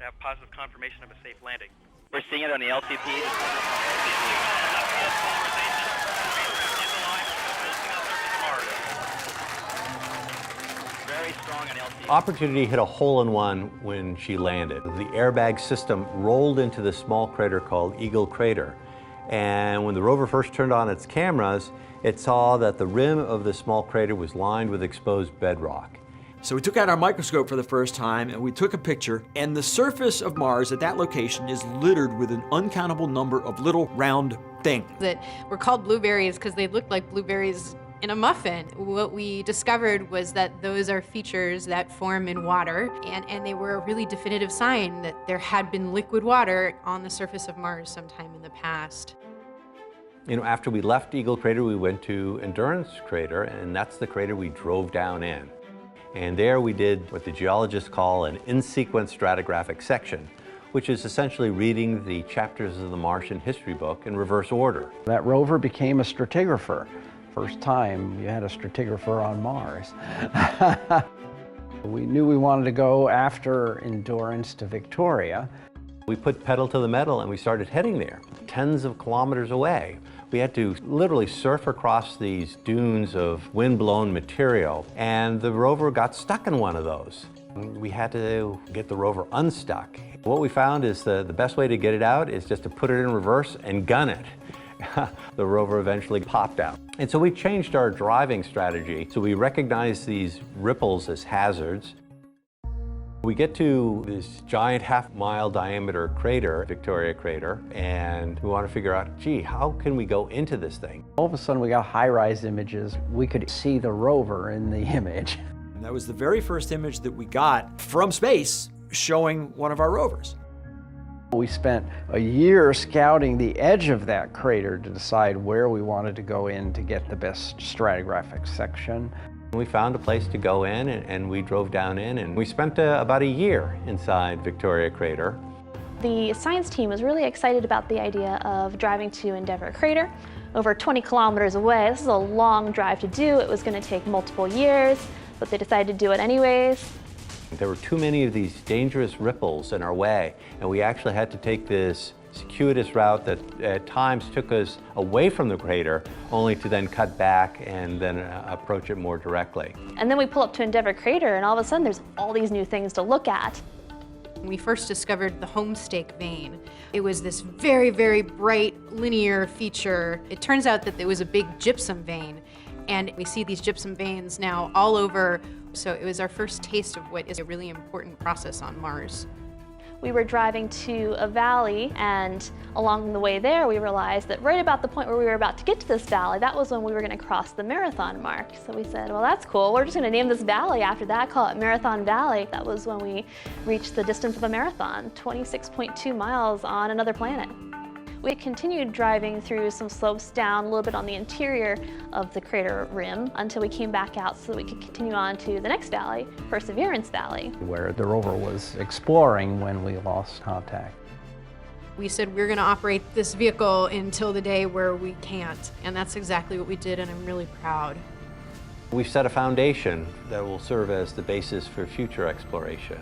to have positive confirmation of a safe landing. We're seeing it on the LTP. Very strong on LTP. Opportunity hit a hole-in-one when she landed. The airbag system rolled into the small crater called Eagle Crater. And when the rover first turned on its cameras, it saw that the rim of the small crater was lined with exposed bedrock. So we took out our microscope for the first time and we took a picture, and the surface of Mars at that location is littered with an uncountable number of little round things. That were called blueberries because they looked like blueberries in a muffin. What we discovered was that those are features that form in water, and they were a really definitive sign that there had been liquid water on the surface of Mars sometime in the past. You know, after we left Eagle Crater, we went to Endurance Crater, and that's the crater we drove down in. And there we did what the geologists call an in-sequence stratigraphic section, which is essentially reading the chapters of the Martian history book in reverse order. That rover became a stratigrapher. First time you had a stratigrapher on Mars. We knew we wanted to go after Endurance to Victoria. We put pedal to the metal and we started heading there, tens of kilometers away. We had to literally surf across these dunes of wind-blown material, and the rover got stuck in one of those. We had to get the rover unstuck. What we found is the best way to get it out is just to put it in reverse and gun it. The rover eventually popped out. And so we changed our driving strategy. So we recognized these ripples as hazards. We get to this giant half-mile diameter crater, Victoria Crater, and we want to figure out, gee, how can we go into this thing? All of a sudden we got high-rise images. We could see the rover in the image. And that was the very first image that we got from space showing one of our rovers. We spent a year scouting the edge of that crater to decide where we wanted to go in to get the best stratigraphic section. We found a place to go in, and we drove down in, and we spent about a year inside Victoria Crater. The science team was really excited about the idea of driving to Endeavour Crater, over 20 kilometers away. This is a long drive to do. It was going to take multiple years, but they decided to do it anyways. There were too many of these dangerous ripples in our way, and we actually had to take this circuitous route that at times took us away from the crater, only to then cut back and then approach it more directly. And then we pull up to Endeavour Crater, and all of a sudden there's all these new things to look at. We first discovered the homestake vein. It was this very, very bright linear feature. It turns out that there was a big gypsum vein, and we see these gypsum veins now all over. So it was our first taste of what is a really important process on Mars. We were driving to a valley, and along the way there we realized that right about the point where we were about to get to this valley, that was when we were going to cross the marathon mark. So we said, well, that's cool. We're just going to name this valley after that, call it Marathon Valley. That was when we reached the distance of a marathon, 26.2 miles on another planet. We continued driving through some slopes down a little bit on the interior of the crater rim until we came back out so that we could continue on to the next valley, Perseverance Valley, where the rover was exploring when we lost contact. We said we're going to operate this vehicle until the day where we can't, and that's exactly what we did, and I'm really proud. We've set a foundation that will serve as the basis for future exploration.